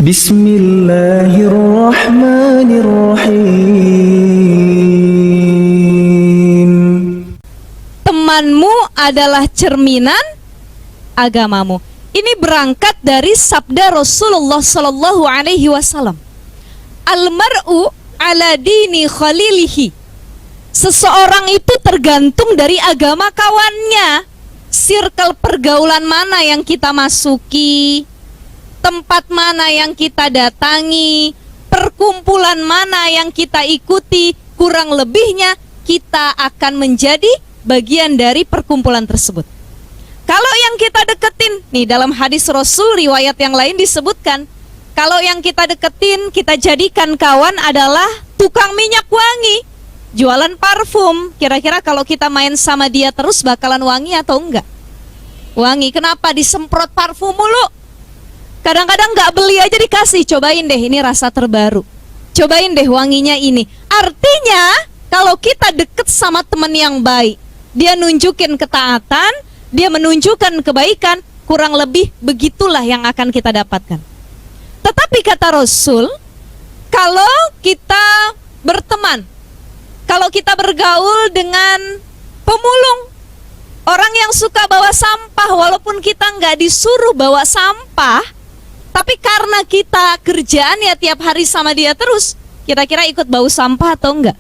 Bismillahirrahmanirrahim. Temanmu adalah cerminan agamamu. Ini berangkat dari sabda Rasulullah Sallallahu Alaihi Wasallam. Almar'u ala dini khalilihi. Seseorang itu tergantung dari agama kawannya. Circle pergaulan mana yang kita masuki, tempat mana yang kita datangi, perkumpulan mana yang kita ikuti, kurang lebihnya kita akan menjadi bagian dari perkumpulan tersebut. Kalau yang kita deketin, nih dalam hadis Rasul riwayat yang lain disebutkan, kalau yang kita deketin, kita jadikan kawan adalah tukang minyak wangi, jualan parfum. Kira-kira kalau kita main sama dia terus bakalan wangi atau enggak? Wangi. Kenapa? Disemprot parfum mulu. Kadang-kadang enggak beli aja dikasih. Cobain deh, ini rasa terbaru. Cobain deh wanginya ini. Artinya kalau kita deket sama teman yang baik, dia nunjukin ketaatan, dia menunjukkan kebaikan, kurang lebih begitulah yang akan kita dapatkan. Tetapi kata Rasul, kalau kita berteman, kalau kita bergaul dengan pemulung, orang yang suka bawa sampah, walaupun kita nggak disuruh bawa sampah, tapi karena kita kerjaan ya tiap hari sama dia terus, kira-kira ikut bau sampah atau enggak?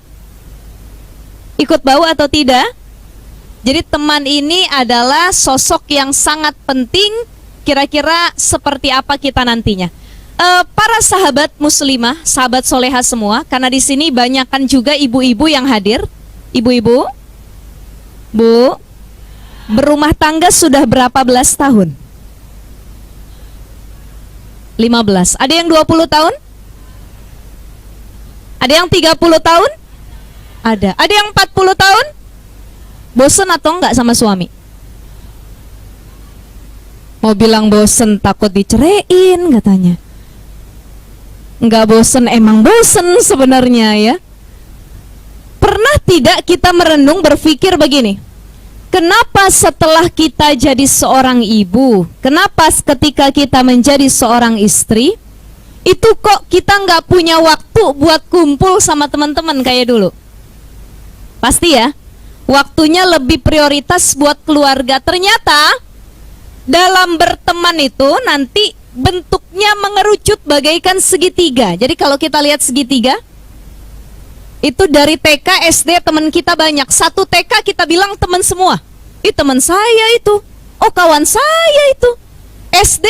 Ikut bau atau tidak? Jadi teman ini adalah sosok yang sangat penting. Kira-kira seperti apa kita nantinya? Para sahabat muslimah, sahabat soleha semua, karena di sini banyakkan juga ibu-ibu yang hadir. Ibu-ibu, Bu, berumah tangga sudah berapa belas tahun? 15. Ada yang 20 tahun? Ada yang 30 tahun? Ada. Ada yang 40 tahun? Bosen atau enggak sama suami? Mau bilang bosen takut diceraiin katanya. Enggak bosen, emang bosen sebenarnya ya. Pernah tidak kita merenung berpikir begini, kenapa setelah kita jadi seorang ibu, kenapa ketika kita menjadi seorang istri, itu kok kita nggak punya waktu buat kumpul sama teman-teman kayak dulu? Pasti ya, waktunya lebih prioritas buat keluarga. Ternyata dalam berteman itu nanti bentuknya mengerucut bagaikan segitiga. Jadi kalau kita lihat segitiga, itu dari TK, SD teman kita banyak. Satu TK kita bilang teman semua. Ih, teman saya itu. Oh, kawan saya itu. SD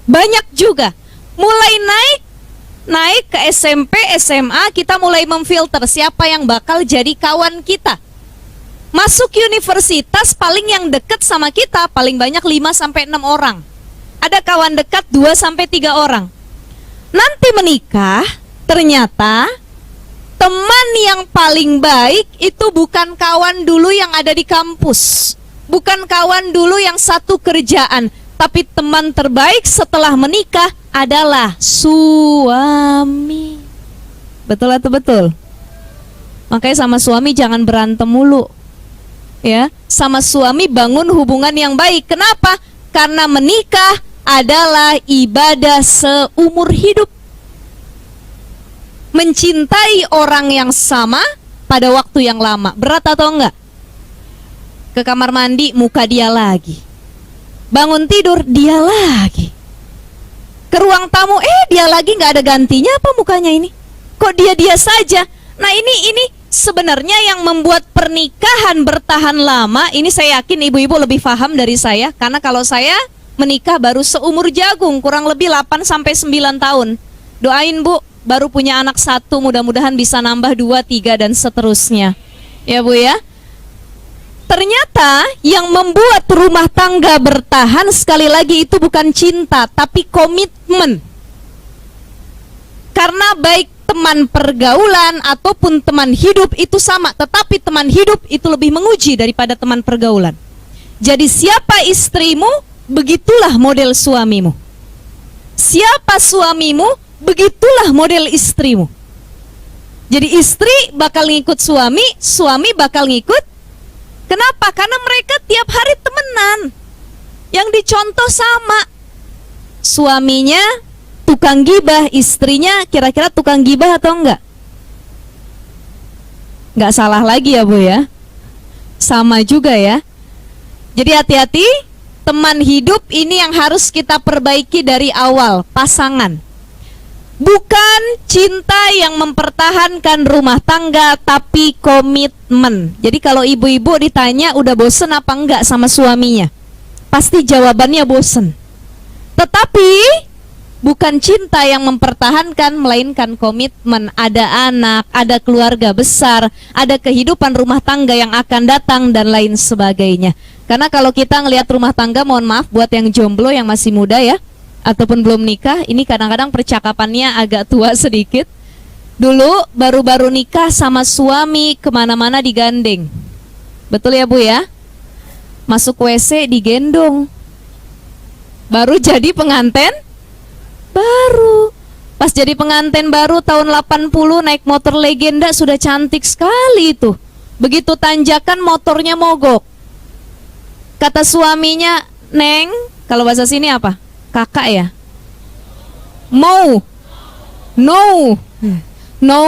banyak juga. Mulai naik ke SMP, SMA, kita mulai memfilter siapa yang bakal jadi kawan kita. Masuk universitas, paling yang deket sama kita paling banyak 5-6 orang. Ada kawan dekat 2-3 orang. Nanti menikah, ternyata teman yang paling baik itu bukan kawan dulu yang ada di kampus, bukan kawan dulu yang satu kerjaan, tapi teman terbaik setelah menikah adalah suami. Betul atau betul? Makanya sama suami jangan berantem mulu. Ya, sama suami bangun hubungan yang baik. Kenapa? Karena menikah adalah ibadah seumur hidup. Mencintai orang yang sama pada waktu yang lama. Berat atau enggak? Ke kamar mandi, muka dia lagi. Bangun tidur, dia lagi. Ke ruang tamu, dia lagi, nggak ada gantinya apa mukanya ini? Kok dia saja? Nah ini sebenarnya yang membuat pernikahan bertahan lama. Ini saya yakin ibu-ibu lebih paham dari saya. Karena kalau saya menikah baru seumur jagung, kurang lebih 8-9 tahun. Doain Bu, baru punya anak 1, mudah-mudahan bisa nambah 2, 3 dan seterusnya. Ya Bu ya. Ternyata yang membuat rumah tangga bertahan sekali lagi itu bukan cinta, tapi komitmen. Karena baik teman pergaulan ataupun teman hidup itu sama, tetapi teman hidup itu lebih menguji daripada teman pergaulan. Jadi siapa istrimu, begitulah model suamimu. Siapa suamimu, begitulah model istrimu. Jadi istri bakal ngikut suami, suami bakal ngikut. Kenapa? Karena mereka tiap hari temenan. Yang dicontoh sama. Suaminya tukang gibah, istrinya kira-kira tukang gibah atau enggak? Enggak salah lagi ya Bu ya. Sama juga ya. Jadi hati-hati, teman hidup ini yang harus kita perbaiki dari awal, pasangan. Bukan cinta yang mempertahankan rumah tangga, tapi komitmen. Jadi kalau ibu-ibu ditanya udah bosen apa enggak sama suaminya, pasti jawabannya bosen. Tetapi bukan cinta yang mempertahankan, melainkan komitmen. Ada anak, ada keluarga besar, ada kehidupan rumah tangga yang akan datang dan lain sebagainya. Karena kalau kita ngelihat rumah tangga, mohon maaf buat yang jomblo yang masih muda ya, ataupun belum nikah, ini kadang-kadang percakapannya agak tua sedikit. Dulu baru-baru nikah sama suami, kemana-mana digandeng. Betul ya Bu ya? Masuk WC digendong. Baru jadi pengantin baru. Pas jadi pengantin baru tahun 80 naik motor legenda, sudah cantik sekali itu. Begitu tanjakan motornya mogok. Kata suaminya, "Neng," kalau bahasa sini apa? Kakak ya? Mau. No. No.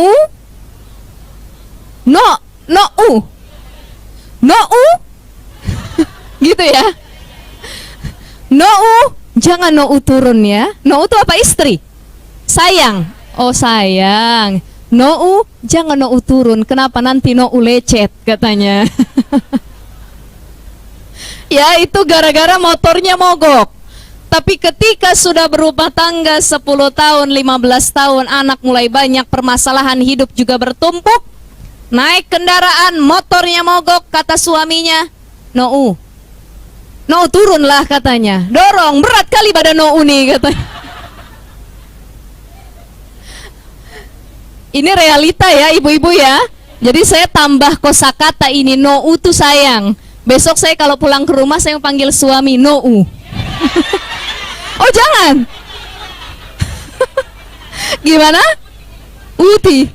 No. No. No. Gitu ya. No. Jangan no turun ya. No itu apa? Istri. Sayang. Oh sayang. No. Jangan no turun. Kenapa nanti no lecet katanya. Ya itu gara-gara motornya mogok. Tapi ketika sudah berumah tangga 10 tahun, 15 tahun, anak mulai banyak, permasalahan hidup juga bertumpuk. Naik kendaraan, motornya mogok, kata suaminya, "No, no turunlah," katanya. "Dorong, berat kali badan no nih," katanya. Ini realita ya ibu-ibu ya. Jadi saya tambah kosakata ini, no tuh sayang. Besok saya kalau pulang ke rumah saya panggil suami no. Oh jangan. Gimana? Uti.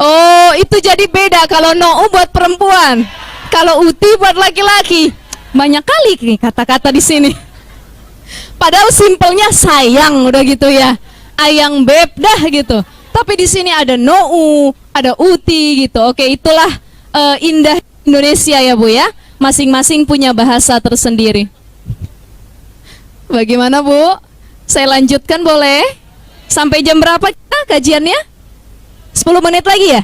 Oh itu jadi beda. Kalau no buat perempuan, kalau uti buat laki-laki. Banyak kali nih kata-kata di sini. Padahal simpelnya sayang udah gitu ya. Ayang beb dah gitu. Tapi di sini ada no, ada uti gitu. Oke, itulah indah Indonesia ya Bu ya. Masing-masing punya bahasa tersendiri. Bagaimana Bu? Saya lanjutkan boleh? Sampai jam berapa kita kajiannya? 10 menit lagi ya?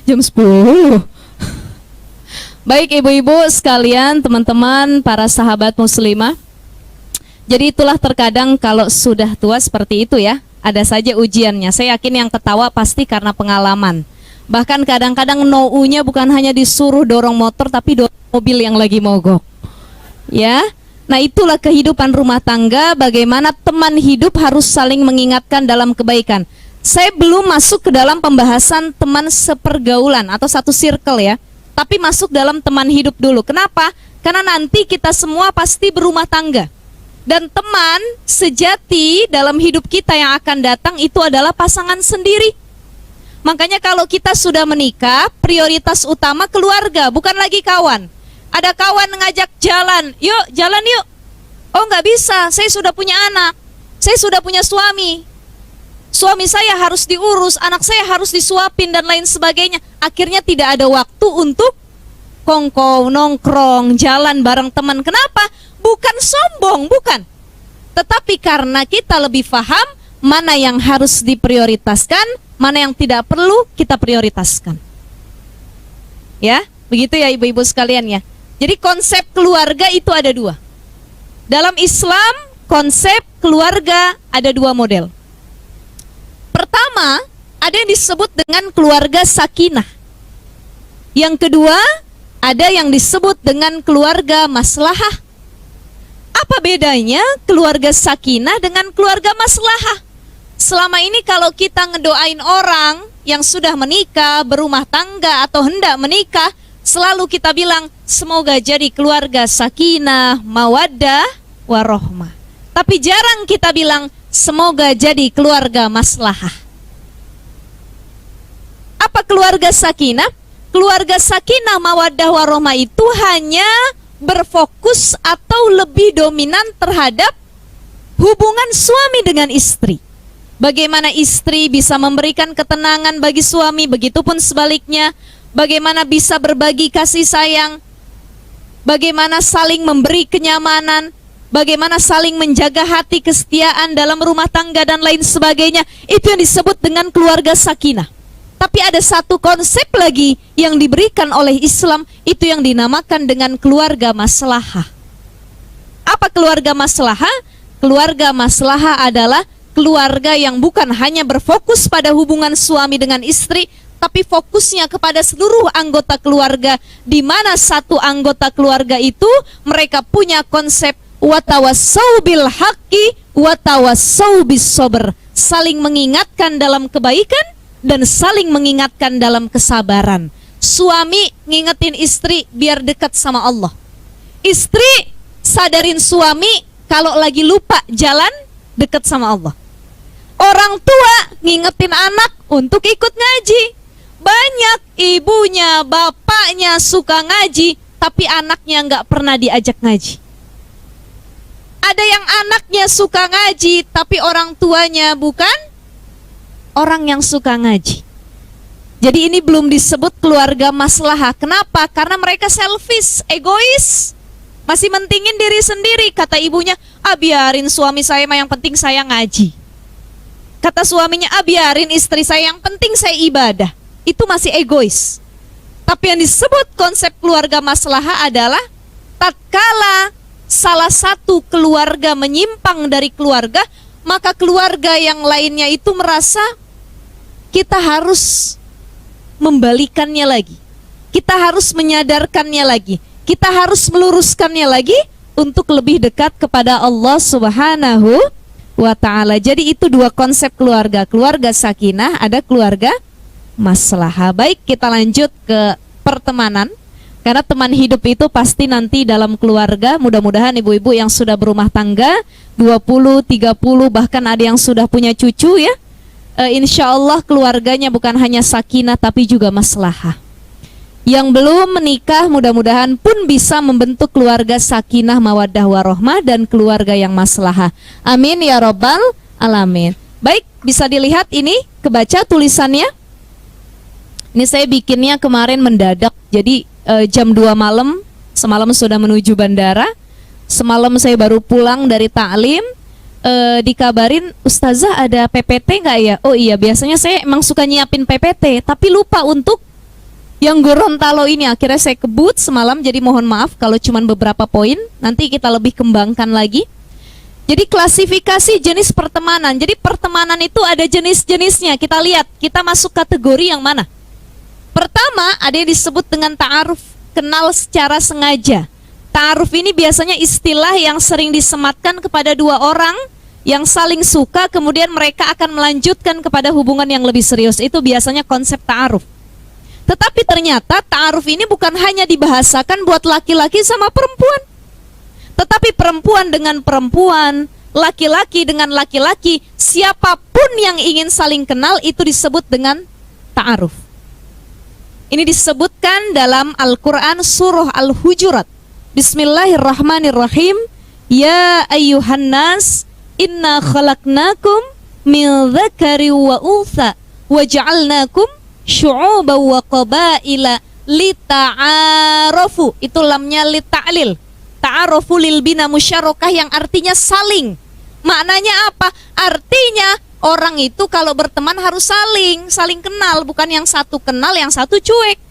Jam 10. Baik ibu-ibu sekalian, teman-teman, para sahabat muslimah. Jadi itulah terkadang kalau sudah tua seperti itu ya, ada saja ujiannya. Saya yakin yang ketawa pasti karena pengalaman. Bahkan kadang-kadang no-nya bukan hanya disuruh dorong motor, tapi dorong mobil yang lagi mogok. Ya, nah itulah kehidupan rumah tangga. Bagaimana teman hidup harus saling mengingatkan dalam kebaikan. Saya belum masuk ke dalam pembahasan teman sepergaulan atau satu circle ya, tapi masuk dalam teman hidup dulu. Kenapa? Karena nanti kita semua pasti berumah tangga. Dan teman sejati dalam hidup kita yang akan datang itu adalah pasangan sendiri. Makanya kalau kita sudah menikah, prioritas utama keluarga, bukan lagi kawan. Ada kawan ngajak jalan, "Yuk jalan yuk." Oh nggak bisa, saya sudah punya anak, saya sudah punya suami. Suami saya harus diurus, anak saya harus disuapin dan lain sebagainya. Akhirnya tidak ada waktu untuk kongkow, nongkrong, jalan bareng teman. Kenapa? Bukan sombong, bukan. Tetapi karena kita lebih paham mana yang harus diprioritaskan, mana yang tidak perlu kita prioritaskan. Ya, begitu ya ibu-ibu sekalian ya. Jadi konsep keluarga itu ada dua. Dalam Islam, konsep keluarga ada dua model. Pertama, ada yang disebut dengan keluarga sakinah. Yang kedua, ada yang disebut dengan keluarga maslahah. Apa bedanya keluarga sakinah dengan keluarga maslahah? Selama ini kalau kita ngedoain orang yang sudah menikah, berumah tangga atau hendak menikah, selalu kita bilang semoga jadi keluarga sakinah, mawaddah, warohmah. Tapi jarang kita bilang semoga jadi keluarga maslahah. Apa keluarga sakinah? Keluarga sakinah, mawaddah, warohmah itu hanya berfokus atau lebih dominan terhadap hubungan suami dengan istri. Bagaimana istri bisa memberikan ketenangan bagi suami, begitupun sebaliknya. Bagaimana bisa berbagi kasih sayang, bagaimana saling memberi kenyamanan, bagaimana saling menjaga hati, kesetiaan dalam rumah tangga dan lain sebagainya. Itu yang disebut dengan keluarga sakinah. Tapi ada satu konsep lagi yang diberikan oleh Islam, itu yang dinamakan dengan keluarga maslahah. Apa keluarga maslahah? Keluarga maslahah adalah keluarga yang bukan hanya berfokus pada hubungan suami dengan istri, tapi fokusnya kepada seluruh anggota keluarga, di mana satu anggota keluarga itu mereka punya konsep watawassau bil haqqi watawassau bis sabr, saling mengingatkan dalam kebaikan dan saling mengingatkan dalam kesabaran. Suami ngingetin istri biar dekat sama Allah. Istri sadarin suami kalau lagi lupa jalan, dekat sama Allah. Orang tua ngingetin anak untuk ikut ngaji. Banyak ibunya, bapaknya suka ngaji, tapi anaknya nggak pernah diajak ngaji. Ada yang anaknya suka ngaji, tapi orang tuanya bukan orang yang suka ngaji. Jadi ini belum disebut keluarga maslahah. Kenapa? Karena mereka selfish, egois, masih mentingin diri sendiri. Kata ibunya, biarin suami saya mah, yang penting saya ngaji. Kata suaminya, biarin istri saya, yang penting saya ibadah. Itu masih egois. Tapi yang disebut konsep keluarga maslahah adalah tatkala salah satu keluarga menyimpang dari keluarga, maka keluarga yang lainnya itu merasa kita harus membalikannya lagi, kita harus menyadarkannya lagi, kita harus meluruskannya lagi untuk lebih dekat kepada Allah Subhanahu wa ta'ala. Jadi itu dua konsep keluarga. Keluarga sakinah, ada keluarga maslahah. Baik, kita lanjut ke pertemanan. Karena teman hidup itu pasti nanti dalam keluarga. Mudah-mudahan ibu-ibu yang sudah berumah tangga 20, 30, bahkan ada yang sudah punya cucu ya, insya Allah keluarganya bukan hanya sakinah tapi juga maslahah. Yang belum menikah mudah-mudahan pun bisa membentuk keluarga sakinah, mawaddah warohmah, dan keluarga yang maslahah. Amin ya robbal alamin. Baik, bisa dilihat ini, kebaca tulisannya. Ini saya bikinnya kemarin mendadak. Jadi jam 2 malam, semalam sudah menuju bandara. Semalam saya baru pulang dari taklim, dikabarin, Ustazah ada PPT nggak ya? Oh iya, biasanya saya emang suka nyiapin PPT, tapi lupa untuk yang Gorontalo ini. Akhirnya saya kebut semalam, jadi mohon maaf kalau cuma beberapa poin. Nanti kita lebih kembangkan lagi. Jadi klasifikasi jenis pertemanan. Jadi pertemanan itu ada jenis-jenisnya. Kita lihat, kita masuk kategori yang mana? Pertama, ada yang disebut dengan ta'aruf, kenal secara sengaja. Ta'aruf ini biasanya istilah yang sering disematkan kepada dua orang yang saling suka, kemudian mereka akan melanjutkan kepada hubungan yang lebih serius. Itu biasanya konsep ta'aruf. Tetapi ternyata ta'aruf ini bukan hanya dibahasakan buat laki-laki sama perempuan, tetapi perempuan dengan perempuan, laki-laki dengan laki-laki, siapapun yang ingin saling kenal itu disebut dengan ta'aruf. Ini disebutkan dalam Al-Quran surah Al-Hujurat. Bismillahirrahmanirrahim. Ya ayyuhan nas, inna khalaqnakum min dzakari wa untha wa ja'alnakum syu'uban wa qabaila lita'arafu. Itu lamnya lita'lil. Ta'arafu lil bina musyarakah, yang artinya saling. Maknanya apa? Artinya orang itu kalau berteman harus saling kenal, bukan yang satu kenal, yang satu cuek,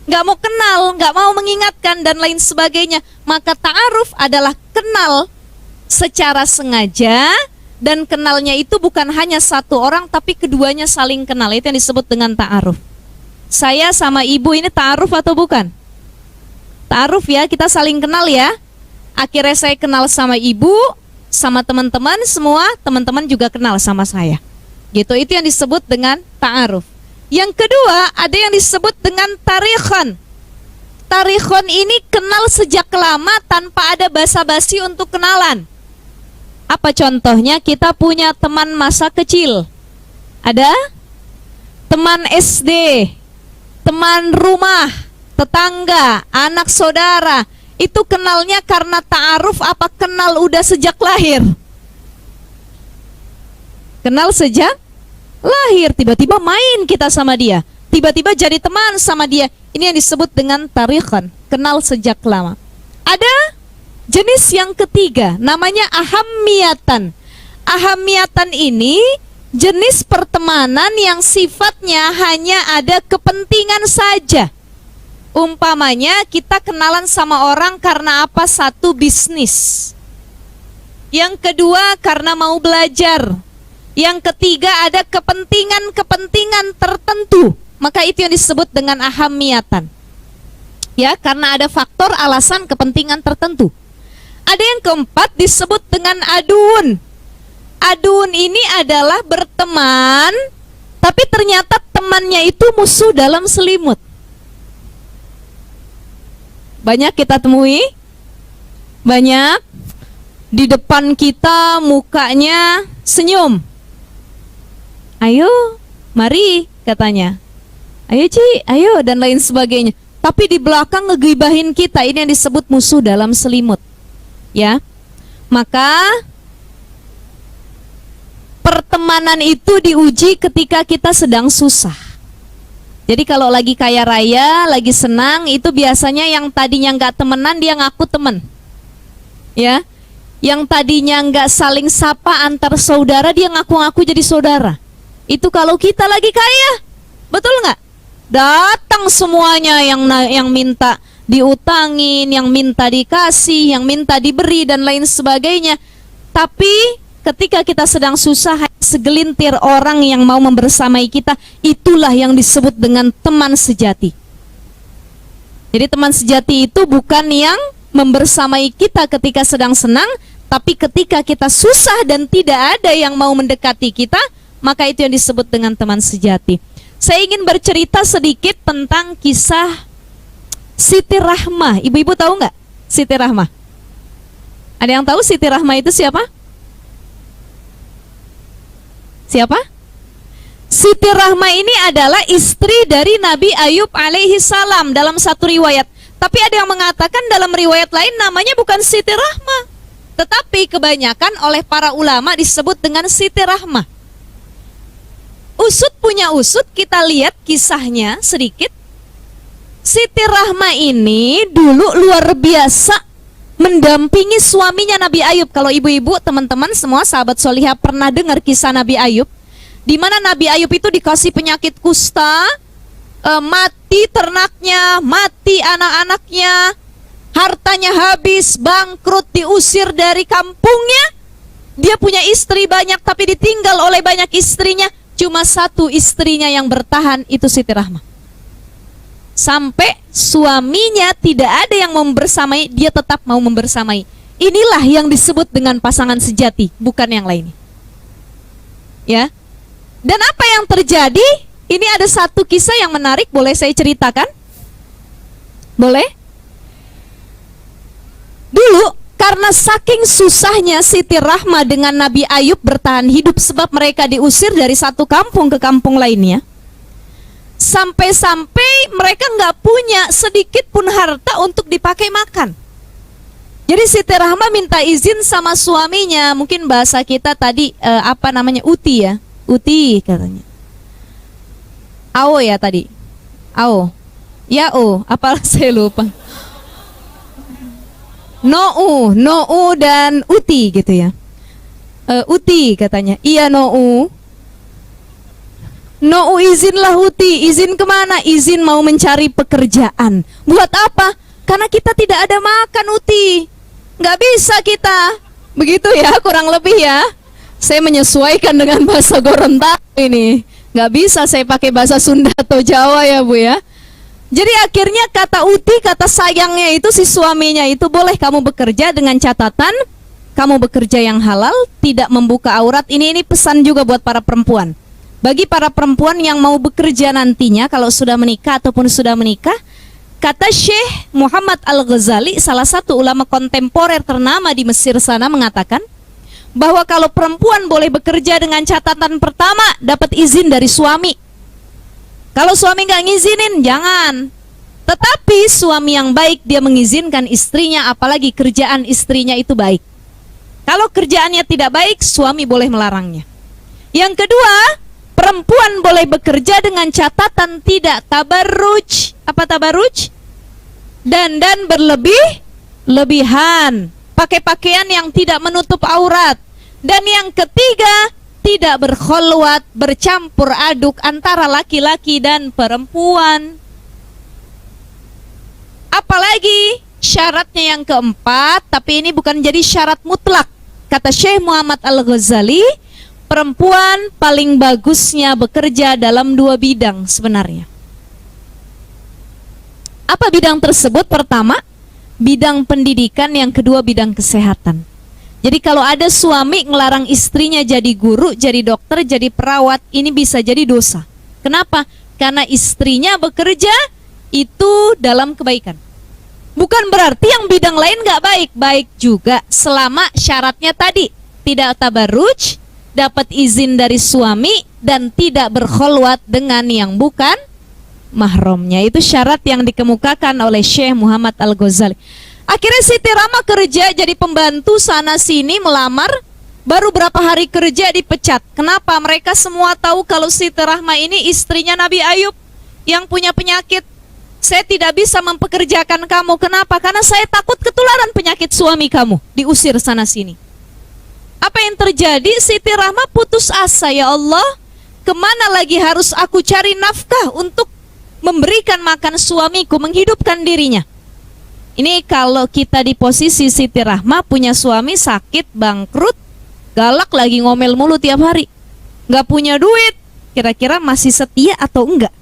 nggak mau kenal, nggak mau mengingatkan dan lain sebagainya. Maka ta'aruf adalah kenal secara sengaja, dan kenalnya itu bukan hanya satu orang, tapi keduanya saling kenal. Itu yang disebut dengan ta'aruf. Saya sama ibu ini ta'aruf atau bukan? Ta'aruf ya, kita saling kenal ya. Akhirnya saya kenal sama ibu, sama teman-teman semua, teman-teman juga kenal sama saya. Gitu, itu yang disebut dengan ta'aruf. Yang kedua, ada yang disebut dengan tarikhon. Tarikhon ini kenal sejak lama tanpa ada basa-basi untuk kenalan. Apa contohnya? Kita punya teman masa kecil, ada teman SD, teman rumah, tetangga, anak saudara. Itu kenalnya karena ta'aruf apa kenal udah sejak lahir? Kenal sejak lahir, tiba-tiba main kita sama dia, tiba-tiba jadi teman sama dia. Ini yang disebut dengan tariqan, kenal sejak lama. Ada jenis yang ketiga, namanya ahammiyatan. Ahammiyatan ini jenis pertemanan yang sifatnya hanya ada kepentingan saja. Umpamanya kita kenalan sama orang karena apa? Satu, bisnis. Yang kedua, karena mau belajar. Yang ketiga, ada kepentingan-kepentingan tertentu. Maka itu yang disebut dengan ahammiyatan. Ya, karena ada faktor alasan kepentingan tertentu. Ada yang keempat disebut dengan aduun. Aduun ini adalah berteman, tapi ternyata temannya itu musuh dalam selimut. Banyak kita temui, banyak di depan kita mukanya senyum. Ayo, mari katanya. Ayo Ci, ayo dan lain sebagainya. Tapi di belakang ngegibahin kita, ini yang disebut musuh dalam selimut. Ya, maka pertemanan itu diuji ketika kita sedang susah. Jadi kalau lagi kaya raya, lagi senang, itu biasanya yang tadinya nggak temenan dia ngaku temen. Ya, yang tadinya nggak saling sapa antar saudara dia ngaku-ngaku jadi saudara. Itu kalau kita lagi kaya, betul nggak? Datang semuanya yang minta diutangin, yang minta dikasih, yang minta diberi dan lain sebagainya. Tapi ketika kita sedang susah, segelintir orang yang mau membersamai kita, itulah yang disebut dengan teman sejati. Jadi teman sejati itu bukan yang membersamai kita ketika sedang senang, tapi ketika kita susah dan tidak ada yang mau mendekati kita, maka itu yang disebut dengan teman sejati. Saya ingin bercerita sedikit tentang kisah Siti Rahmah. Ibu-ibu tahu nggak Siti Rahmah? Ada yang tahu Siti Rahmah itu siapa? Siapa? Siti Rahmah ini adalah istri dari Nabi Ayub alaihi salam dalam satu riwayat. Tapi ada yang mengatakan dalam riwayat lain namanya bukan Siti Rahmah, tetapi kebanyakan oleh para ulama disebut dengan Siti Rahmah. Usut punya usut, kita lihat kisahnya sedikit. Siti Rahmah ini dulu luar biasa mendampingi suaminya Nabi Ayub. Kalau ibu-ibu, teman-teman semua sahabat solihah pernah dengar kisah Nabi Ayub, di mana Nabi Ayub itu dikasih penyakit kusta, mati ternaknya, mati anak-anaknya, hartanya habis, bangkrut, diusir dari kampungnya. Dia punya istri banyak tapi ditinggal oleh banyak istrinya. Cuma satu istrinya yang bertahan, itu Siti Rahmah. Sampai suaminya tidak ada yang mau membersamai, dia tetap mau membersamai. Inilah yang disebut dengan pasangan sejati, bukan yang lain. Ya. Dan apa yang terjadi? Ini ada satu kisah yang menarik, boleh saya ceritakan? Boleh? Dulu karena saking susahnya Siti Rahmah dengan Nabi Ayub bertahan hidup, sebab mereka diusir dari satu kampung ke kampung lainnya, sampai-sampai mereka nggak punya sedikit pun harta untuk dipakai makan. Jadi Siti Rahmah minta izin sama suaminya, mungkin bahasa kita tadi uti ya, uti katanya. Ao ya tadi, ao, ya apalah saya lupa.Nou dan uti gitu ya. Uti katanya, iya Nou izinlah Uti. Izin kemana? Izin mau mencari pekerjaan. Buat apa? Karena kita tidak ada makan Uti. Nggak bisa kita. Begitu ya kurang lebih ya. Saya menyesuaikan dengan bahasa Gorontalo ini. Nggak bisa saya pakai bahasa Sunda atau Jawa ya Bu ya. Jadi akhirnya kata Uti, kata sayangnya itu si suaminya itu, boleh kamu bekerja dengan catatan kamu bekerja yang halal, tidak membuka aurat. Ini pesan juga buat para perempuan. Bagi para perempuan yang mau bekerja nantinya kalau sudah menikah ataupun sudah menikah, kata Syekh Muhammad Al-Ghazali, salah satu ulama kontemporer ternama di Mesir sana, mengatakan bahwa kalau perempuan boleh bekerja dengan catatan pertama dapat izin dari suami. Kalau suami nggak ngizinin, jangan. Tetapi suami yang baik dia mengizinkan istrinya, apalagi kerjaan istrinya itu baik. Kalau kerjaannya tidak baik, suami boleh melarangnya. Yang kedua, perempuan boleh bekerja dengan catatan tidak tabarruj. Apa tabarruj? Dandan berlebihan, pakai pakaian yang tidak menutup aurat. Dan yang ketiga, tidak berkholwat, bercampur aduk antara laki-laki dan perempuan. Apalagi syaratnya yang keempat, tapi ini bukan jadi syarat mutlak. Kata Syekh Muhammad Al-Ghazali, perempuan paling bagusnya bekerja dalam 2 bidang sebenarnya. Apa bidang tersebut? Pertama, bidang pendidikan. Yang kedua, bidang kesehatan. Jadi kalau ada suami ngelarang istrinya jadi guru, jadi dokter, jadi perawat, ini bisa jadi dosa. Kenapa? Karena istrinya bekerja itu dalam kebaikan. Bukan berarti yang bidang lain nggak baik, baik juga selama syaratnya tadi tidak tabarruj, dapat izin dari suami, dan tidak berkholwat dengan yang bukan mahramnya. Itu syarat yang dikemukakan oleh Syekh Muhammad Al-Ghazali. Akhirnya Siti Rahma kerja jadi pembantu sana sini, melamar, baru berapa hari kerja dipecat. Kenapa? Mereka semua tahu kalau Siti Rahma ini istrinya Nabi Ayub yang punya penyakit. Saya tidak bisa mempekerjakan kamu. Kenapa? Karena saya takut ketularan penyakit suami kamu. Diusir sana sini. Apa yang terjadi? Siti Rahma putus asa. Ya Allah, kemana lagi harus aku cari nafkah untuk memberikan makan suamiku, menghidupkan dirinya? Ini kalau kita di posisi Siti Rahma, punya suami sakit, bangkrut, galak lagi, ngomel mulu tiap hari, nggak punya duit, kira-kira masih setia atau enggak?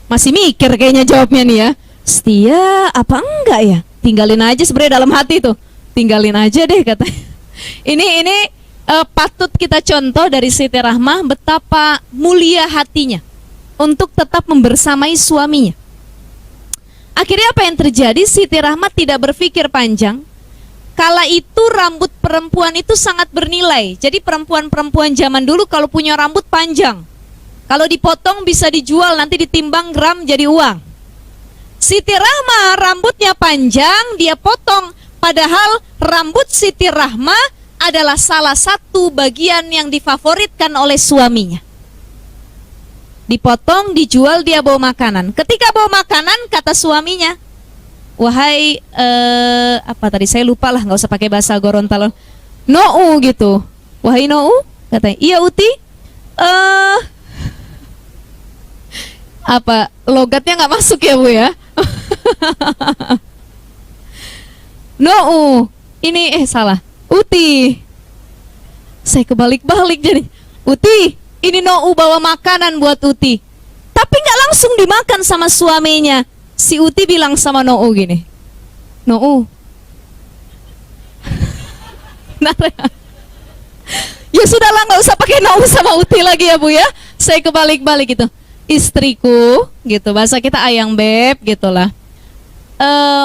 Masih mikir kayaknya jawabnya nih ya. Setia apa enggak ya? Tinggalin aja sebenarnya dalam hati tuh. Tinggalin aja deh katanya. Ini patut kita contoh dari Siti Rahma, betapa mulia hatinya untuk tetap membersamai suaminya. Akhirnya apa yang terjadi? Siti Rahma tidak berpikir panjang. Kala itu rambut perempuan itu sangat bernilai. Jadi perempuan-perempuan zaman dulu kalau punya rambut panjang, kalau dipotong bisa dijual, nanti ditimbang gram jadi uang. Siti Rahma rambutnya panjang, dia potong. Padahal rambut Siti Rahma adalah salah satu bagian yang difavoritkan oleh suaminya. Dipotong, dijual, dia bawa makanan. Ketika bawa makanan, kata suaminya, wahai apa tadi saya lupa lah, nggak usah pakai bahasa Gorontalo, Nou gitu. Wahai Nou, katanya, iya Uti. Apa logatnya nggak masuk ya Bu ya? Nou, ini salah. Uti. Saya kebalik-balik jadi. Uti. Ini Nou bawa makanan buat Uti. Tapi nggak langsung dimakan sama suaminya. Si Uti bilang sama Nou gini, Nou, ya sudahlah, nggak usah pakai Nou sama Uti lagi ya Bu ya. Saya kebalik-balik gitu. Istriku, gitu, bahasa kita ayang beb, gitulah.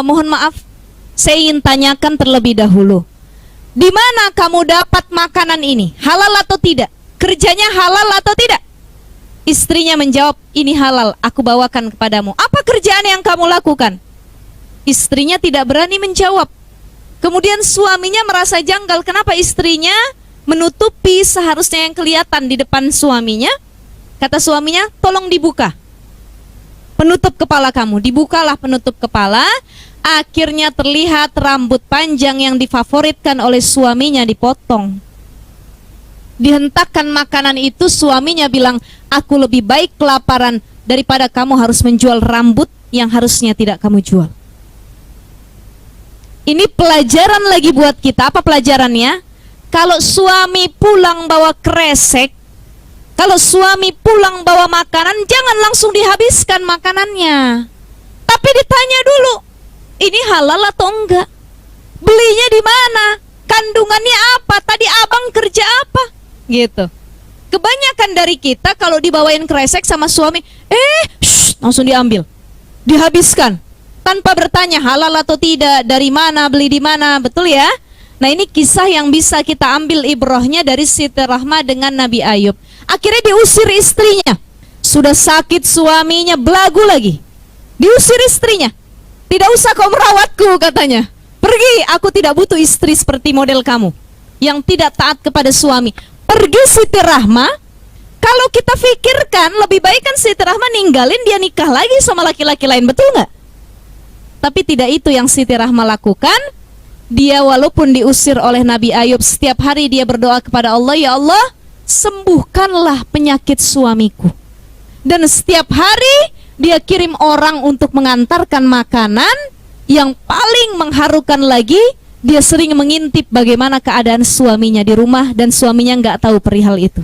Mohon maaf, saya ingin tanyakan terlebih dahulu. Di mana kamu dapat makanan ini? Halal atau tidak? Kerjanya halal atau tidak? Istrinya menjawab, ini halal, aku bawakan kepadamu. Apa kerjaan yang kamu lakukan? Istrinya tidak berani menjawab. Kemudian suaminya merasa janggal, kenapa istrinya menutupi seharusnya yang kelihatan di depan suaminya? Kata suaminya, tolong dibuka penutup kepala kamu. Dibukalah penutup kepala. Akhirnya terlihat rambut panjang yang difavoritkan oleh suaminya dipotong. Dihentakkan makanan itu, suaminya bilang, aku lebih baik kelaparan daripada kamu harus menjual rambut yang harusnya tidak kamu jual. Ini pelajaran lagi buat kita. Apa pelajarannya? Kalau suami pulang bawa kresek, kalau suami pulang bawa makanan, jangan langsung dihabiskan makanannya, tapi ditanya dulu, ini halal atau enggak? Belinya di mana? Kandungannya apa? Tadi abang kerja apa? Gitu. Kebanyakan dari kita kalau dibawain kresek sama suami, langsung diambil, dihabiskan, tanpa bertanya halal atau tidak, dari mana, beli di mana, betul ya? Nah, ini kisah yang bisa kita ambil ibrahnya dari Siti Rahma dengan Nabi Ayub. Akhirnya diusir istrinya. Sudah sakit suaminya, belagu lagi, diusir istrinya. Tidak usah kau merawatku, katanya. Pergi, aku tidak butuh istri seperti model kamu, yang tidak taat kepada suami. Pergi Siti Rahma, kalau kita pikirkan lebih baik kan Siti Rahma ninggalin dia nikah lagi sama laki-laki lain, betul nggak? Tapi tidak itu yang Siti Rahma lakukan. Dia walaupun diusir oleh Nabi Ayub, setiap hari dia berdoa kepada Allah, ya Allah, sembuhkanlah penyakit suamiku. Dan setiap hari dia kirim orang untuk mengantarkan makanan. Yang paling mengharukan lagi, dia sering mengintip bagaimana keadaan suaminya di rumah, dan suaminya nggak tahu perihal itu.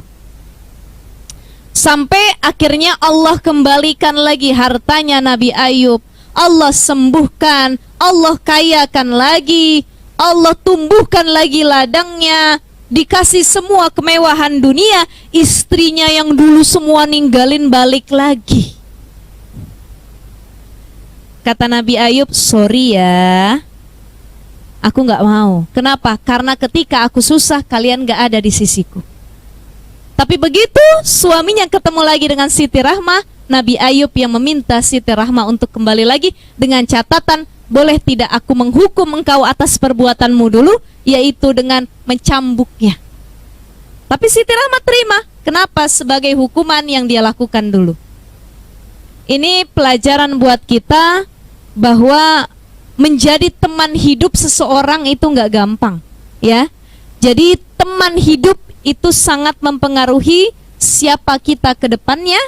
Sampai akhirnya Allah kembalikan lagi hartanya Nabi Ayub. Allah sembuhkan, Allah kayakan lagi, Allah tumbuhkan lagi ladangnya, dikasih semua kemewahan dunia. Istrinya yang dulu semua ninggalin balik lagi. Kata Nabi Ayub, sorry ya, aku gak mau. Kenapa? Karena ketika aku susah, kalian gak ada di sisiku. Tapi begitu suaminya ketemu lagi dengan Siti Rahma, Nabi Ayub yang meminta Siti Rahma untuk kembali lagi dengan catatan, boleh tidak aku menghukum engkau atas perbuatanmu dulu, yaitu dengan mencambuknya. Tapi Siti Rahma terima. Kenapa? Sebagai hukuman yang dia lakukan dulu. Ini pelajaran buat kita bahwa menjadi teman hidup seseorang itu nggak gampang, ya. Jadi teman hidup itu sangat mempengaruhi siapa kita ke depannya,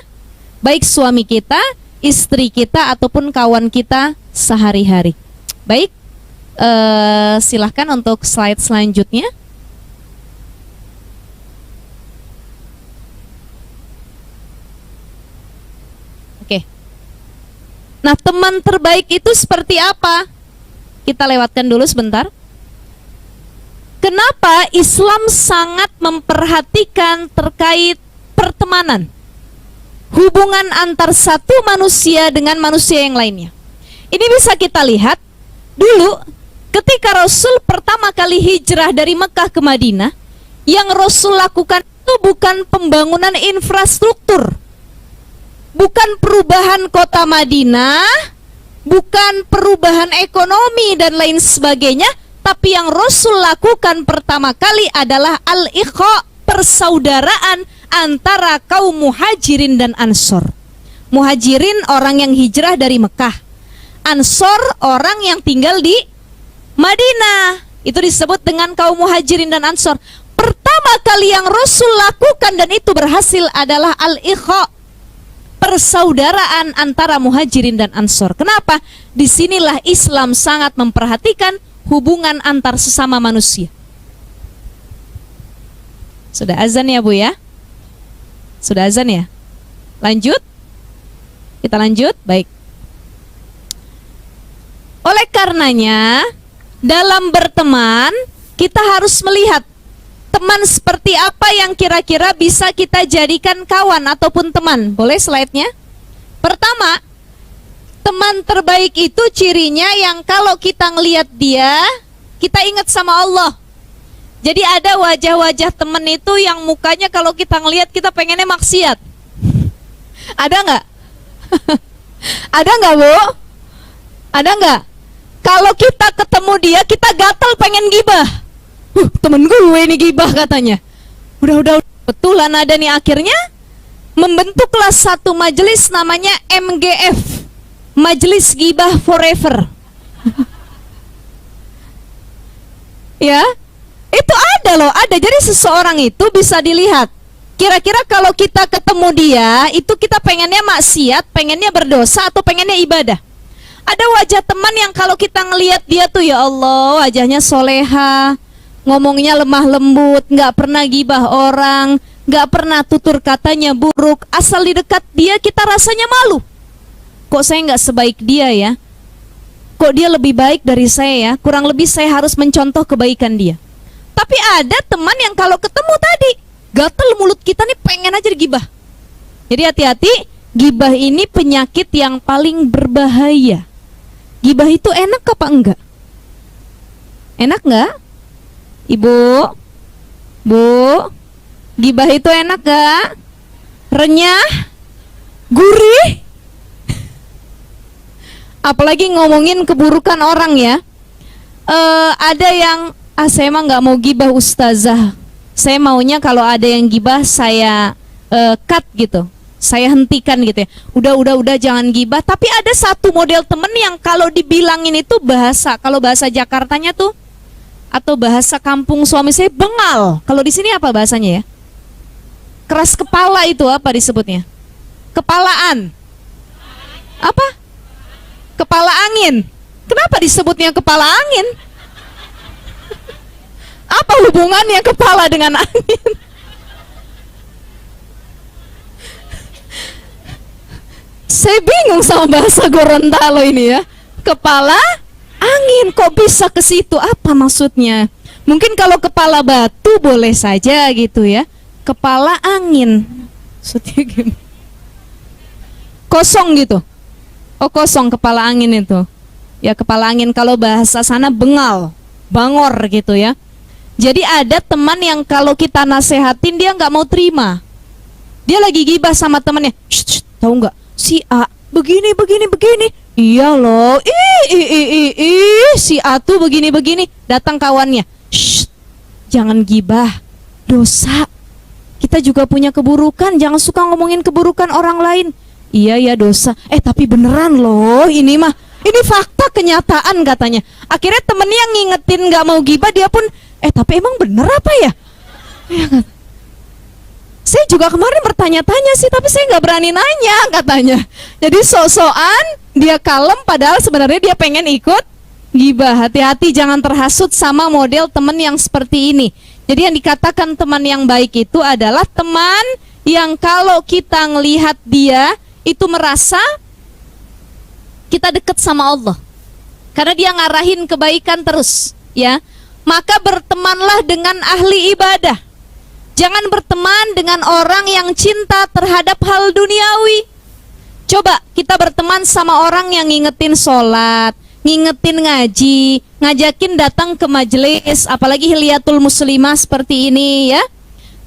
baik suami kita, istri kita, ataupun kawan kita sehari-hari. Baik, silahkan untuk slide selanjutnya. Oke. Nah, teman terbaik itu seperti apa? Kita lewatkan dulu sebentar. Kenapa Islam sangat memperhatikan terkait pertemanan, hubungan antar satu manusia dengan manusia yang lainnya? Ini bisa kita lihat dulu ketika Rasul pertama kali hijrah dari Mekah ke Madinah. Yang Rasul lakukan itu bukan pembangunan infrastruktur, bukan perubahan kota Madinah, bukan perubahan ekonomi dan lain sebagainya. Tapi yang Rasul lakukan pertama kali adalah al-iqa, persaudaraan antara kaum muhajirin dan ansor. Muhajirin orang yang hijrah dari Mekah, ansor orang yang tinggal di Madinah. Itu disebut dengan kaum muhajirin dan ansor. Pertama kali yang Rasul lakukan dan itu berhasil adalah al-iqa, persaudaraan antara muhajirin dan ansor. Kenapa? Disinilah Islam sangat memperhatikan hubungan antar sesama manusia. Sudah azan ya Bu ya? Sudah azan ya? Lanjut? Kita lanjut? Baik. Oleh karenanya, dalam berteman, kita harus melihat teman seperti apa yang kira-kira bisa kita jadikan kawan ataupun teman. Boleh slide-nya? Pertama, teman terbaik itu cirinya yang kalau kita ngelihat dia, kita ingat sama Allah. Jadi ada wajah-wajah teman itu yang mukanya kalau kita ngelihat kita pengennya maksiat. Ada nggak? Ada nggak Bu? Ada nggak? Kalau kita ketemu dia, kita gatal pengen gibah. Temen gue ini gibah katanya. Udah betulan ada nih. Akhirnya membentuklah satu majelis namanya MGF, Majelis Gibah Forever. Ya, itu ada loh, ada. Jadi seseorang itu bisa dilihat. Kira-kira kalau kita ketemu dia, itu kita pengennya maksiat, pengennya berdosa, atau pengennya ibadah. Ada wajah teman yang kalau kita ngelihat dia tuh, ya Allah, wajahnya soleha, ngomongnya lemah lembut, nggak pernah gibah orang, nggak pernah tutur katanya buruk. Asal di dekat dia kita rasanya malu. Kok saya nggak sebaik dia ya? Kok dia lebih baik dari saya ya? Kurang lebih saya harus mencontoh kebaikan dia. Tapi ada teman yang kalau ketemu tadi, gatel mulut kita nih pengen aja digibah. Jadi hati-hati, gibah ini penyakit yang paling berbahaya. Gibah itu enak apa enggak? Enak enggak? Ibu? Bu? Gibah itu enak enggak? Renyah? Gurih? Apalagi ngomongin keburukan orang ya. Ada yang Saya emang nggak mau gibah ustazah. Saya maunya kalau ada yang gibah saya cut gitu. Saya hentikan gitu ya. Udah jangan gibah. Tapi ada satu model temen yang kalau dibilangin itu bahasa, kalau bahasa Jakartanya tuh atau bahasa kampung suami saya bengal. Kalau di sini apa bahasanya ya? Keras kepala itu apa disebutnya? Kepalaan. Apa? Kepala angin. Kenapa disebutnya kepala angin? Apa hubungannya kepala dengan angin? Saya bingung sama bahasa Gorontalo ini ya. Kepala angin kok bisa ke situ? Apa maksudnya? Mungkin kalau kepala batu boleh saja gitu ya. Kepala angin. Maksudnya gimana? Kosong gitu. Oh kosong kepala angin itu. Ya kepala angin kalau bahasa sana bengal, bangor gitu ya. Jadi ada teman yang kalau kita nasehatin dia nggak mau terima. Dia lagi gibah sama temannya. Shh, tahu nggak? Si A begini. Iya loh. Si A tuh begini. Datang kawannya. Shh, jangan gibah. Dosa. Kita juga punya keburukan. Jangan suka ngomongin keburukan orang lain. Iya ya dosa. Tapi beneran loh ini mah. Ini fakta kenyataan katanya. Akhirnya temennya ngingetin nggak mau gibah, dia pun tapi emang bener apa ya? Ya kan? Saya juga kemarin bertanya-tanya sih, tapi saya nggak berani nanya katanya. Jadi sok-sokan dia kalem, padahal sebenarnya dia pengen ikut gibah. Hati-hati jangan terhasut sama model teman yang seperti ini. Jadi yang dikatakan teman yang baik itu adalah teman yang kalau kita ngelihat dia itu merasa kita dekat sama Allah. Karena dia ngarahin kebaikan terus, ya. Maka bertemanlah dengan ahli ibadah. Jangan berteman dengan orang yang cinta terhadap hal duniawi. Coba kita berteman sama orang yang ngingetin sholat, ngingetin ngaji, ngajakin datang ke majelis, apalagi Hilyatul Muslimah seperti ini ya.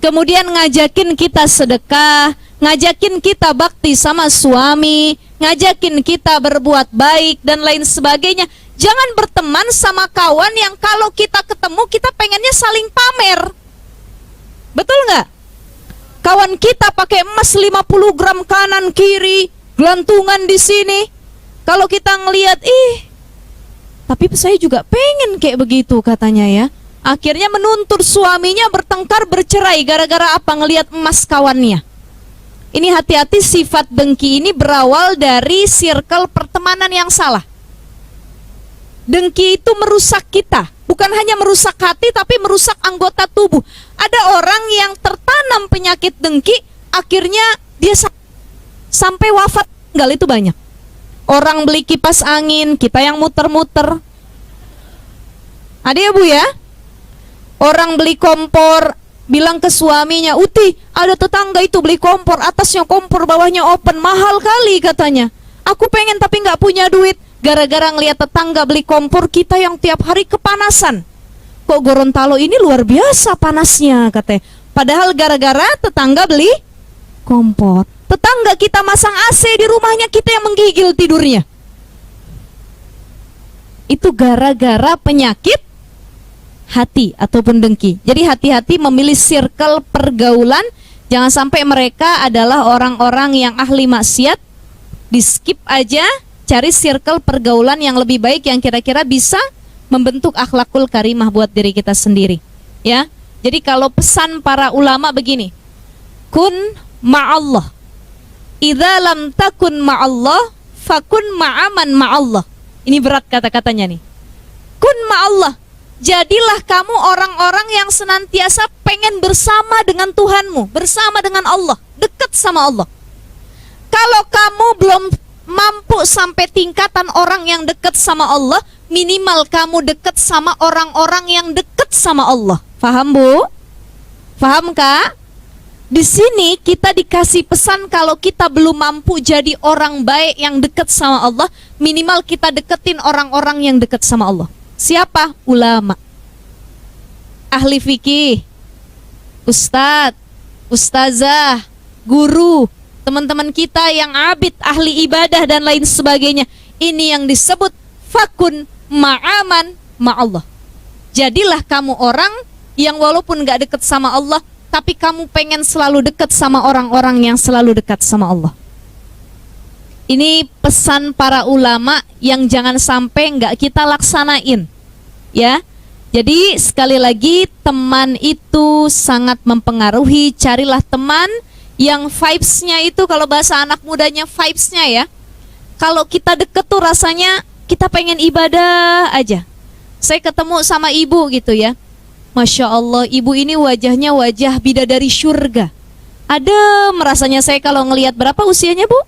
Kemudian ngajakin kita sedekah, ngajakin kita bakti sama suami, ngajakin kita berbuat baik dan lain sebagainya. Jangan berteman sama kawan yang kalau kita ketemu kita pengennya saling pamer. Betul nggak? Kawan kita pakai emas 50 gram kanan kiri, gelantungan di sini. Kalau kita ngelihat, tapi saya juga pengen kayak begitu katanya ya. Akhirnya menuntut suaminya bertengkar bercerai gara-gara apa? Ngelihat emas kawannya. Ini hati-hati, sifat dengki ini berawal dari circle pertemanan yang salah. Dengki itu merusak kita, bukan hanya merusak hati tapi merusak anggota tubuh. Ada orang yang tertanam penyakit dengki, akhirnya dia sampai wafat tinggal itu banyak. Orang beli kipas angin, kita yang muter-muter. Ada ya Bu ya? Orang beli kompor, bilang ke suaminya, "Uti, ada tetangga itu beli kompor, atasnya kompor, bawahnya open, mahal kali," katanya. "Aku pengen tapi nggak punya duit." Gara-gara ngelihat tetangga beli kompor, kita yang tiap hari kepanasan. Kok Gorontalo ini luar biasa panasnya katanya. Padahal gara-gara tetangga beli kompor. Tetangga kita masang AC di rumahnya, kita yang menggigil tidurnya. Itu gara-gara penyakit hati ataupun dengki. Jadi hati-hati memilih circle pergaulan. Jangan sampai mereka adalah orang-orang yang ahli maksiat. Di skip aja. Cari circle pergaulan yang lebih baik, yang kira-kira bisa membentuk akhlakul karimah buat diri kita sendiri. Ya, jadi kalau pesan para ulama begini, kun ma'allah, idza lam takun ma'allah, fakun ma'aman ma'allah. Ini berat kata-katanya nih. Kun ma'allah, jadilah kamu orang-orang yang senantiasa pengen bersama dengan Tuhanmu, bersama dengan Allah, dekat sama Allah. Kalau kamu belum mampu sampai tingkatan orang yang dekat sama Allah, minimal kamu dekat sama orang-orang yang dekat sama Allah. Paham Bu? Paham Kak? Di sini kita dikasih pesan kalau kita belum mampu jadi orang baik yang dekat sama Allah, minimal kita deketin orang-orang yang dekat sama Allah. Siapa? Ulama, ahli fikih, ustadz, ustazah, guru, teman-teman kita yang abid, ahli ibadah dan lain sebagainya. Ini yang disebut fakun ma'aman ma'allah. Jadilah kamu orang yang walaupun gak dekat sama Allah, tapi kamu pengen selalu dekat sama orang-orang yang selalu dekat sama Allah. Ini pesan para ulama yang jangan sampai gak kita laksanain, ya. Jadi sekali lagi, teman itu sangat mempengaruhi. Carilah teman yang vibes-nya itu, kalau bahasa anak mudanya vibes-nya ya. Kalau kita deket tuh rasanya kita pengen ibadah aja. Saya ketemu sama ibu gitu ya, Masya Allah, ibu ini wajahnya wajah bidadari syurga. Adem rasanya saya kalau ngelihat. Berapa usianya bu?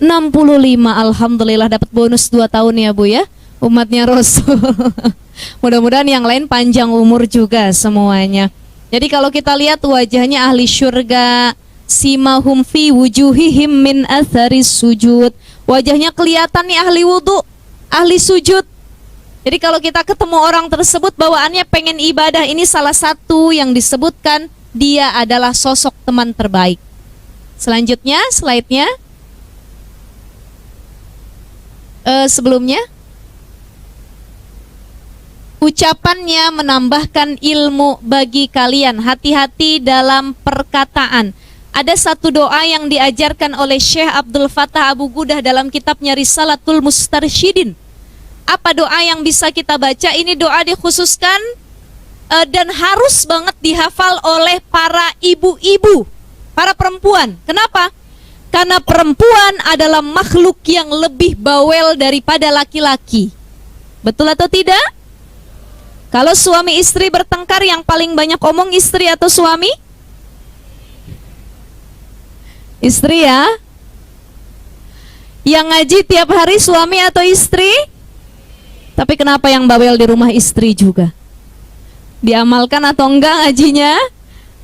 65, Alhamdulillah dapat bonus 2 tahun ya bu ya, umatnya Rasul. Mudah-mudahan yang lain panjang umur juga semuanya. Jadi kalau kita lihat wajahnya ahli syurga, simahum fi wujuhihim min atharis sujud. Wajahnya kelihatan nih ahli wudu, ahli sujud. Jadi kalau kita ketemu orang tersebut bawaannya pengen ibadah, ini salah satu yang disebutkan dia adalah sosok teman terbaik. Selanjutnya slide-nya. Sebelumnya ucapannya menambahkan ilmu bagi kalian. Hati-hati dalam perkataan. Ada satu doa yang diajarkan oleh Syekh Abdul Fattah Abu Gudah dalam kitabnya Risalatul Mustarsyidin. Apa doa yang bisa kita baca? Ini doa dikhususkan dan harus banget dihafal oleh para ibu-ibu, para perempuan. Kenapa? Karena perempuan adalah makhluk yang lebih bawel daripada laki-laki. Betul atau tidak? Kalau suami istri bertengkar, yang paling banyak omong istri atau suami? Istri ya. Yang ngaji tiap hari suami atau istri? Tapi kenapa yang bawel di rumah istri juga? Diamalkan atau enggak ngajinya?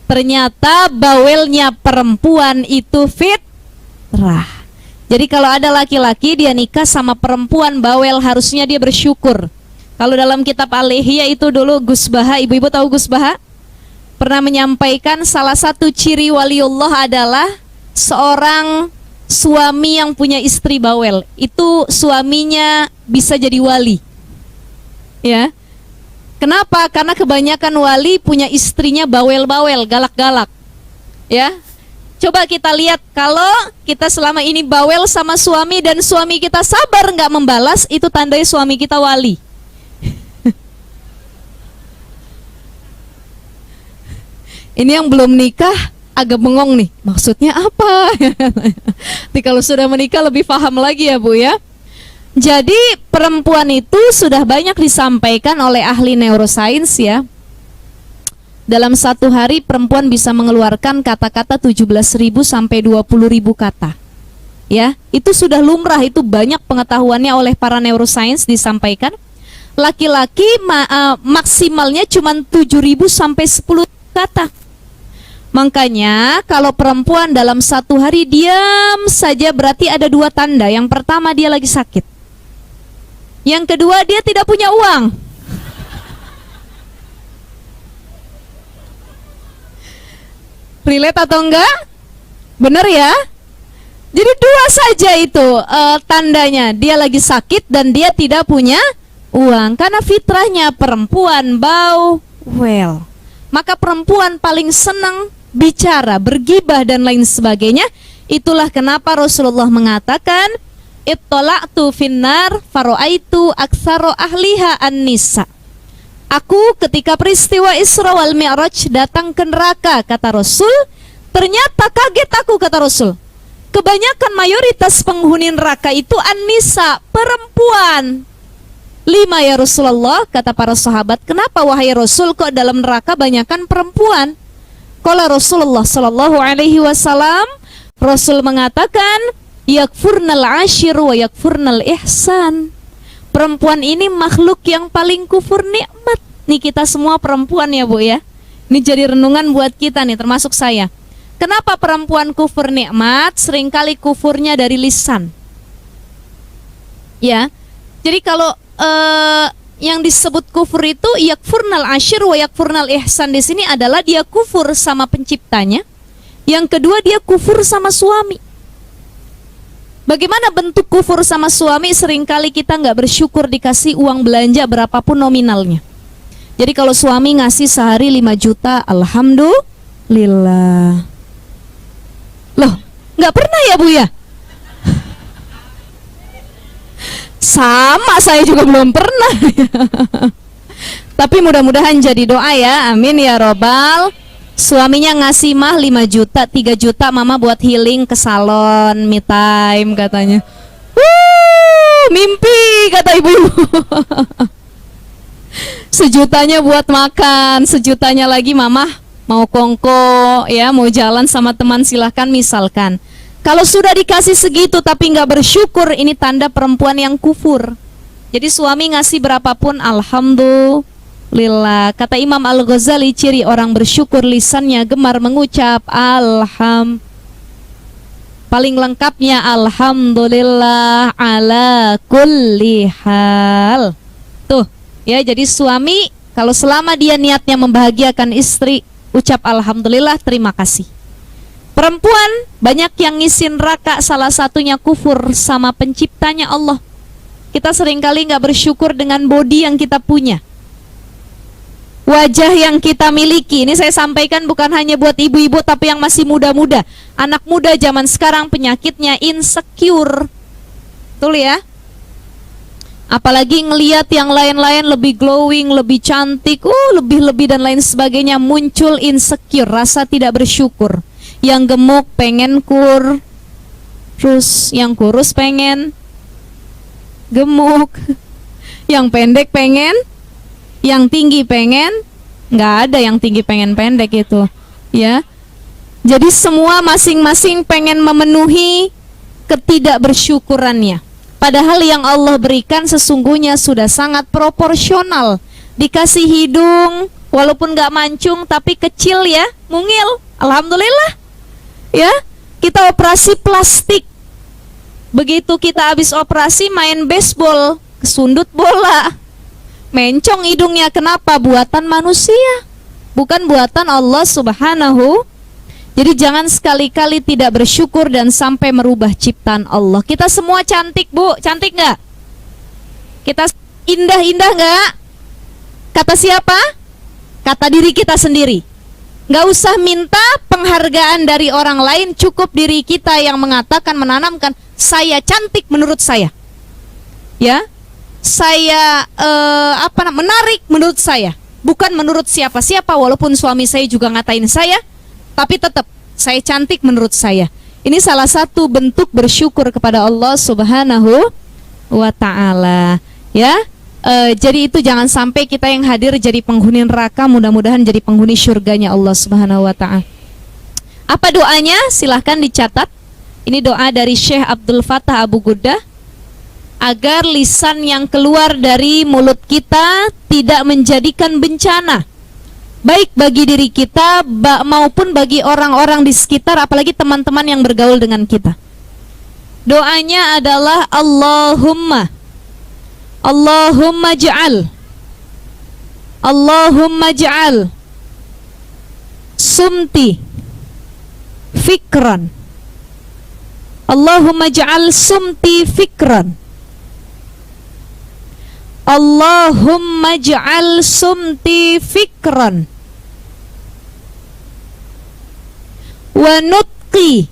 Ternyata bawelnya perempuan itu fitrah. Jadi kalau ada laki-laki dia nikah sama perempuan bawel, harusnya dia bersyukur. Kalau dalam kitab Al-Ihya itu dulu Gus Baha, ibu-ibu tahu Gus Baha? Pernah menyampaikan salah satu ciri waliullah adalah seorang suami yang punya istri bawel. Itu suaminya bisa jadi wali. Ya. Kenapa? Karena kebanyakan wali punya istrinya bawel-bawel, galak-galak. Ya. Coba kita lihat, kalau kita selama ini bawel sama suami dan suami kita sabar nggak membalas, itu tandanya suami kita wali. Ini yang belum nikah agak bengong nih, maksudnya apa? Tapi kalau sudah menikah lebih paham lagi ya bu ya. Jadi perempuan itu sudah banyak disampaikan oleh ahli neuroscience ya. Dalam satu hari perempuan bisa mengeluarkan kata-kata 17.000 sampai 20.000 kata. Ya, itu sudah lumrah, itu banyak pengetahuannya oleh para neuroscience disampaikan. Laki-laki maksimalnya cuma 7.000 sampai 10 kata. Makanya kalau perempuan dalam satu hari diam saja berarti ada 2 tanda. Yang pertama dia lagi sakit. Yang kedua dia tidak punya uang. Relate atau enggak? Bener ya? Jadi 2 saja itu tandanya. Dia lagi sakit dan dia tidak punya uang. Karena fitrahnya perempuan bawel. Maka perempuan paling senang bicara, bergibah dan lain sebagainya. Itulah kenapa Rasulullah mengatakan, ittala'tu finnar faro'aitu aktsara ahliha an-nisa. Aku ketika peristiwa Isra wal Mi'raj datang ke neraka, kata Rasul. Ternyata kaget aku, kata Rasul. Kebanyakan mayoritas penghuni neraka itu an-nisa, perempuan. 5 ya Rasulullah, kata para sahabat. Kenapa wahai Rasul kok dalam neraka banyakan perempuan? Qala Rasulullah sallallahu alaihi wasallam, Rasul mengatakan, yakfurnal ashir wa yakfurnal ihsan. Perempuan ini makhluk yang paling kufur nikmat. Nih kita semua perempuan ya bu ya. Ini jadi renungan buat kita nih, termasuk saya. Kenapa perempuan kufur nikmat? Seringkali kufurnya dari lisan. Ya. Jadi kalau yang disebut kufur itu yakfurnal ashir wa yakfurnal ihsan di sini adalah dia kufur sama penciptanya. Yang kedua dia kufur sama suami. Bagaimana bentuk kufur sama suami? Seringkali kita nggak bersyukur dikasih uang belanja berapapun nominalnya. Jadi kalau suami ngasih sehari 5 juta, alhamdulillah. Loh, nggak pernah ya Bu ya? Sama, saya juga belum pernah. Tapi mudah-mudahan jadi doa ya, amin ya robbal. Suaminya ngasih mah 5 juta, 3 juta mama buat healing ke salon, me time katanya. Mimpi kata ibu-ibu. Sejutanya buat makan, sejutanya lagi mama mau kongko ya, mau jalan sama teman silahkan misalkan. Kalau sudah dikasih segitu tapi nggak bersyukur, ini tanda perempuan yang kufur. Jadi suami ngasih berapapun alhamdulillah. Kata Imam Al-Ghazali, ciri orang bersyukur lisannya gemar mengucap alham. Paling lengkapnya alhamdulillah ala kulli hal. Tuh ya, jadi suami kalau selama dia niatnya membahagiakan istri, ucap alhamdulillah, terima kasih. Perempuan banyak yang ngisi neraka, salah satunya kufur sama penciptanya Allah. Kita seringkali nggak bersyukur dengan body yang kita punya, wajah yang kita miliki. Ini saya sampaikan bukan hanya buat ibu-ibu, tapi yang masih muda-muda. Anak muda zaman sekarang penyakitnya insecure, betul ya? Apalagi ngelihat yang lain-lain lebih glowing, lebih cantik, lebih-lebih dan lain sebagainya, muncul insecure, rasa tidak bersyukur. Yang gemuk pengen kurus, yang kurus pengen gemuk, yang pendek pengen, yang tinggi pengen, nggak ada yang tinggi pengen pendek itu, ya. Jadi semua masing-masing pengen memenuhi ketidakbersyukurannya. Padahal yang Allah berikan sesungguhnya sudah sangat proporsional. Dikasih hidung, walaupun gak mancung tapi kecil ya, mungil, alhamdulillah. Ya, kita operasi plastik. Begitu kita habis operasi main baseball, kesundut bola, mencong hidungnya. Kenapa? Buatan manusia, bukan buatan Allah Subhanahu. Jadi jangan sekali-kali tidak bersyukur dan sampai merubah ciptaan Allah. Kita semua cantik Bu, cantik nggak? Kita indah-indah nggak? Kata siapa? Kata diri kita sendiri. Nggak usah minta penghargaan dari orang lain, cukup diri kita yang mengatakan, menanamkan, saya cantik menurut saya. Ya, saya menarik menurut saya, bukan menurut siapa-siapa. Walaupun suami saya juga ngatain saya, tapi tetap saya cantik menurut saya. Ini salah satu bentuk bersyukur kepada Allah Subhanahu wa ta'ala. Ya, jadi itu jangan sampai kita yang hadir jadi penghuni neraka, mudah-mudahan jadi penghuni syurganya Allah Subhanahu wa ta'ala. Apa doanya? Silahkan dicatat. Ini doa dari Syekh Abdul Fattah Abu Ghuddah, agar lisan yang keluar dari mulut kita tidak menjadikan bencana, baik bagi diri kita maupun bagi orang-orang di sekitar, apalagi teman-teman yang bergaul dengan kita. Doanya adalah Allahumma ja'al sumti fikran. Allahumma ja'al sumti fikran. Allahumma ja'al sumti fikran wa nutqi.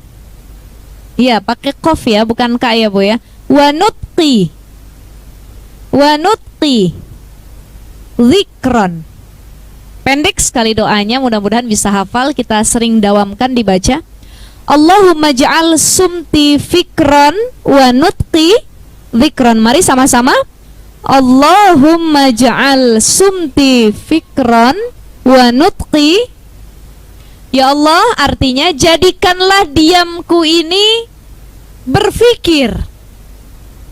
Ya, pakai qaf ya, bukan ka ya Bu ya. Wa nutqi zikran. Pendek sekali doanya, mudah-mudahan bisa hafal, kita sering dawamkan dibaca. Allahumma ja'al sumti fikran wa nutqi zikran. Mari sama-sama. Allahumma ja'al sumti fikran wa nutqi. Ya Allah, artinya jadikanlah diamku ini berpikir.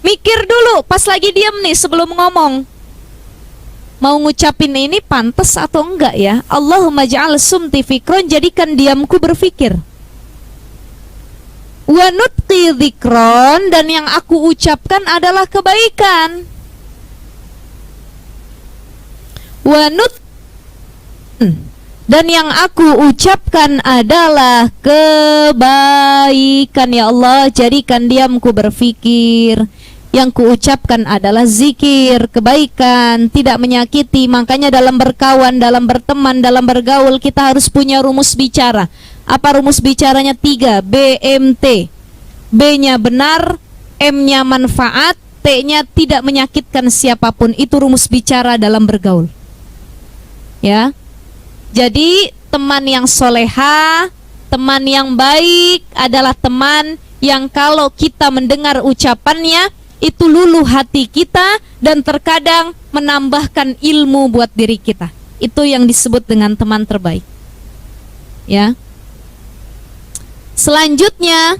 Mikir dulu pas lagi diam nih sebelum ngomong. Mau ngucapin ini pantas atau enggak ya? Allahumma ja'al sumti fikran, jadikan diamku berpikir. Wa nutqi dzikron, dan yang aku ucapkan adalah kebaikan. Dan yang aku ucapkan adalah kebaikan. Ya Allah, jadikan diamku berpikir, yang kuucapkan adalah zikir, kebaikan, tidak menyakiti. Makanya dalam berkawan, dalam berteman, dalam bergaul kita harus punya rumus bicara. Apa rumus bicaranya? 3 BMT. B-nya benar, M-nya manfaat, T-nya tidak menyakitkan siapapun. Itu rumus bicara dalam bergaul. Ya. Jadi teman yang soleha, teman yang baik adalah teman yang kalau kita mendengar ucapannya itu luluh hati kita dan terkadang menambahkan ilmu buat diri kita. Itu yang disebut dengan teman terbaik. Ya. Selanjutnya,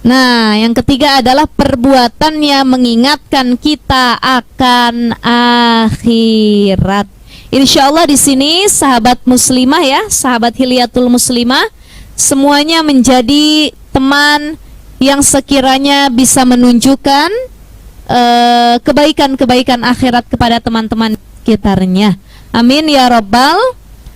nah, yang ketiga adalah perbuatannya mengingatkan kita akan akhirat. Insya Allah di sini sahabat muslimah ya, sahabat Hilyatul Muslimah, semuanya menjadi teman yang sekiranya bisa menunjukkan kebaikan-kebaikan akhirat kepada teman-teman sekitarnya. Amin ya rabbal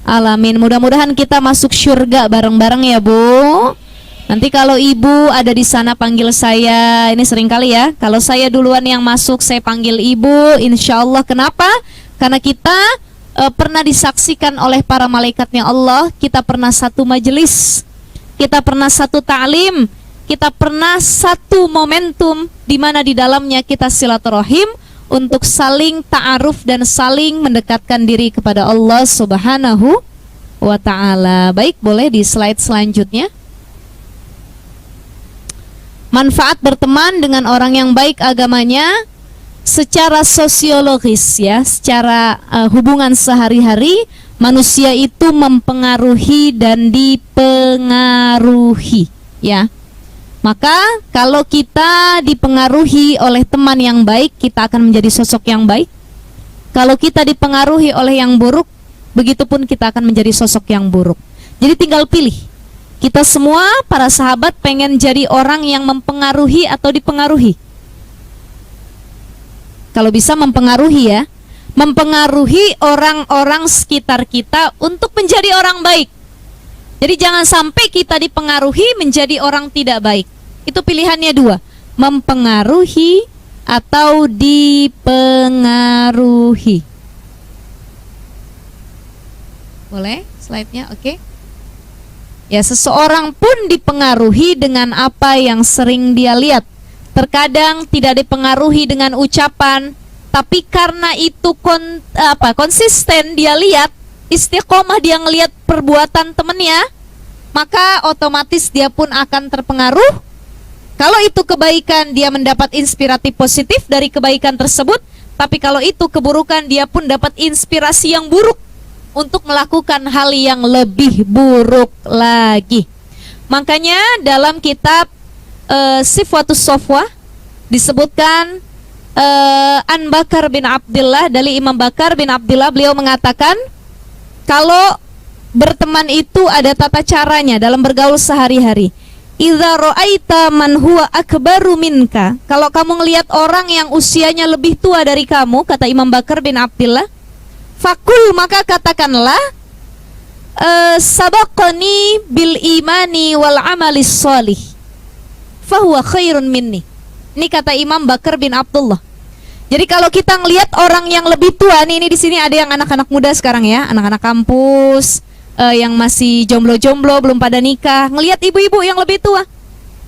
alamin. Mudah-mudahan kita masuk surga bareng-bareng ya Bu. Nanti kalau ibu ada di sana panggil saya, ini sering kali ya. Kalau saya duluan yang masuk, saya panggil ibu. Insya Allah. Kenapa? Karena kita pernah disaksikan oleh para malaikatnya Allah. Kita pernah satu majelis, kita pernah satu ta'lim, kita pernah satu momentum di mana di dalamnya kita silaturahim untuk saling ta'aruf dan saling mendekatkan diri kepada Allah Subhanahu wa ta'ala. Baik, boleh di slide selanjutnya. Manfaat berteman dengan orang yang baik agamanya secara sosiologis ya, secara hubungan sehari-hari manusia itu mempengaruhi dan dipengaruhi ya. Maka kalau kita dipengaruhi oleh teman yang baik, kita akan menjadi sosok yang baik. Kalau kita dipengaruhi oleh yang buruk, begitupun kita akan menjadi sosok yang buruk. Jadi tinggal pilih. Kita semua para sahabat pengen jadi orang yang mempengaruhi atau dipengaruhi. Kalau bisa mempengaruhi ya, mempengaruhi orang-orang sekitar kita untuk menjadi orang baik. Jadi jangan sampai kita dipengaruhi menjadi orang tidak baik. Itu pilihannya 2, mempengaruhi atau dipengaruhi. Boleh slide-nya, oke. Ya, seseorang pun dipengaruhi dengan apa yang sering dia lihat. Terkadang tidak dipengaruhi dengan ucapan, tapi karena itu konsisten dia lihat, istiqomah dia ngelihat perbuatan temennya, maka otomatis dia pun akan terpengaruh. Kalau itu kebaikan, dia mendapat inspiratif positif dari kebaikan tersebut. Tapi kalau itu keburukan, dia pun dapat inspirasi yang buruk untuk melakukan hal yang lebih buruk lagi. Makanya dalam kitab Sifwatus Sofwah disebutkan An Bakar bin Abdullah, dari Imam Bakar bin Abdullah, beliau mengatakan kalau berteman itu ada tata caranya dalam bergaul sehari-hari. Idza ra'aita man huwa akbaru minka, kalau kamu ngelihat orang yang usianya lebih tua dari kamu, kata Imam Bakar bin Abdullah, fakul, maka katakanlah, sabaqani bil imani wal amalis sholih fahuwa khairun minni. Ini kata Imam Bakar bin Abdullah. Jadi kalau kita ngelihat orang yang lebih tua nih, ini di sini ada yang anak-anak muda sekarang ya, anak-anak kampus, yang masih jomblo-jomblo belum pada nikah, ngelihat ibu-ibu yang lebih tua.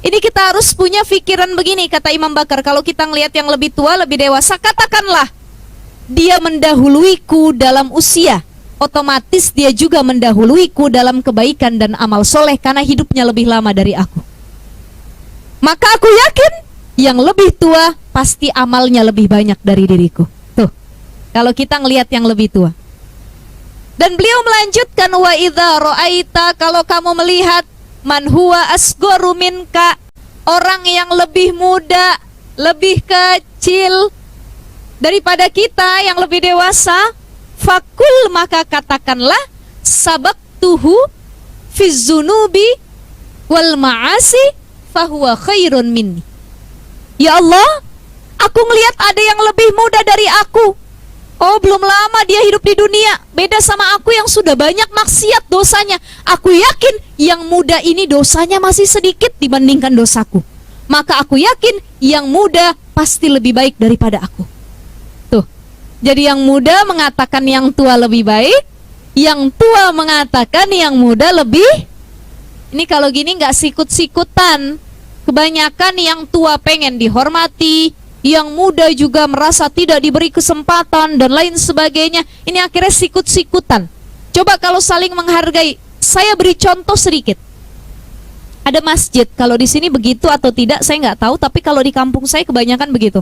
Ini kita harus punya pikiran begini, kata Imam Bakar, kalau kita ngelihat yang lebih tua, lebih dewasa, katakanlah dia mendahuluiku dalam usia, otomatis dia juga mendahuluiku dalam kebaikan dan amal soleh karena hidupnya lebih lama dari aku. Maka aku yakin yang lebih tua pasti amalnya lebih banyak dari diriku. Tuh, kalau kita ngelihat yang lebih tua. Dan beliau melanjutkan, wa idza ra'aita, kalau kamu melihat man huwa asgharu minka, orang yang lebih muda, lebih kecil daripada kita yang lebih dewasa, fakul, maka katakanlah, sabaqtuhu fi dzunubi wal ma'asi fahuwa khairun minni. Ya Allah, aku ngelihat ada yang lebih muda dari aku. Oh, belum lama dia hidup di dunia, beda sama aku yang sudah banyak maksiat dosanya. Aku yakin yang muda ini dosanya masih sedikit dibandingkan dosaku. maka aku yakin yang muda pasti lebih baik daripada aku. Tuh. Jadi yang muda mengatakan yang tua lebih baik, yang tua mengatakan yang muda lebih. Ini kalau gini nggak sikut-sikutan. Kebanyakan yang tua pengen dihormati, yang muda juga merasa tidak diberi kesempatan dan lain sebagainya. Ini akhirnya sikut-sikutan. Coba kalau saling menghargai. Saya beri contoh sedikit. Ada masjid, kalau di sini begitu atau tidak saya nggak tahu, tapi kalau di kampung saya kebanyakan begitu.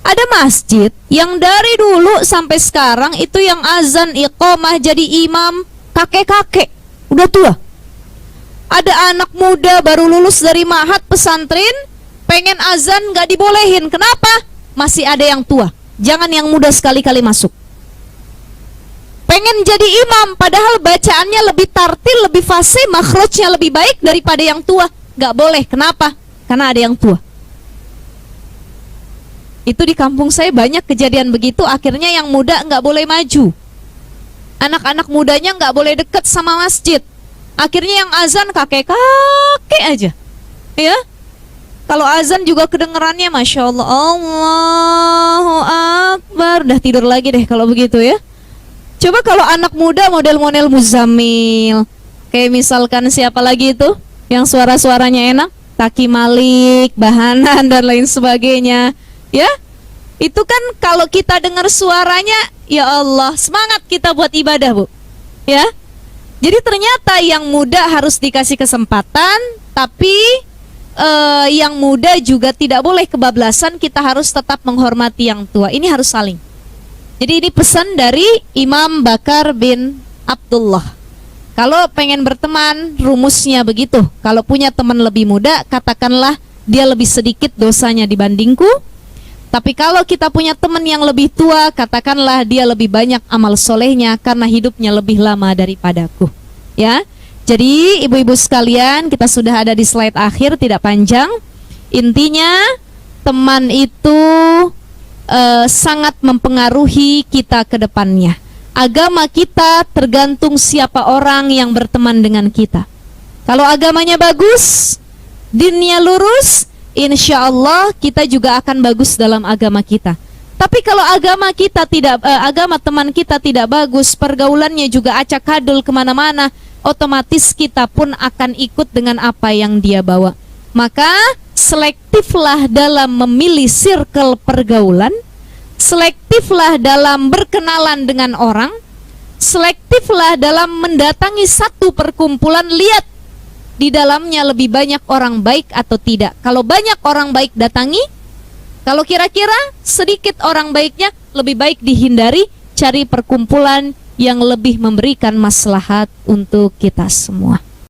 Ada masjid yang dari dulu sampai sekarang itu yang azan iqamah jadi imam kakek-kakek, udah tua. Ada anak muda baru lulus dari ma'had pesantren, pengen azan nggak dibolehin. Kenapa? Masih ada yang tua. Jangan yang muda sekali-kali masuk. Pengen jadi imam, padahal bacaannya lebih tartil, lebih fasih, makhrajnya lebih baik daripada yang tua. Gak boleh, kenapa? Karena ada yang tua. Itu di kampung saya banyak kejadian begitu, akhirnya yang muda gak boleh maju. Anak-anak mudanya gak boleh deket sama masjid. Akhirnya yang azan kakek-kakek aja. Ya, kalau azan juga kedengerannya Masya Allah, Allahu Akbar. Udah tidur lagi deh kalau begitu ya. Coba kalau anak muda model-model Muzammil, kayak misalkan siapa lagi itu yang suara-suaranya enak, Taki Malik, Bahanan dan lain sebagainya, ya. Itu kan kalau kita dengar suaranya, ya Allah, semangat kita buat ibadah, Bu. Ya. Jadi ternyata yang muda harus dikasih kesempatan, tapi yang muda juga tidak boleh kebablasan, kita harus tetap menghormati yang tua. Ini harus saling. Jadi ini pesan dari Imam Bakar bin Abdullah. Kalau pengen berteman, rumusnya begitu. Kalau punya teman lebih muda, katakanlah dia lebih sedikit dosanya dibandingku. Tapi kalau kita punya teman yang lebih tua, katakanlah dia lebih banyak amal solehnya karena hidupnya lebih lama daripadaku. Ya, jadi ibu-ibu sekalian, kita sudah ada di slide akhir, tidak panjang. Intinya, teman itu sangat mempengaruhi kita ke depannya. Agama kita tergantung siapa orang yang berteman dengan kita. Kalau agamanya bagus, dinnya lurus, insya Allah kita juga akan bagus dalam agama kita. Tapi kalau agama kita tidak, agama teman kita tidak bagus, pergaulannya juga acak adul kemana-mana, otomatis kita pun akan ikut dengan apa yang dia bawa. Maka selektiflah dalam memilih circle pergaulan, selektiflah dalam berkenalan dengan orang, selektiflah dalam mendatangi satu perkumpulan, lihat di dalamnya lebih banyak orang baik atau tidak. Kalau banyak orang baik datangi, kalau kira-kira sedikit orang baiknya, lebih baik dihindari, cari perkumpulan yang lebih memberikan maslahat untuk kita semua.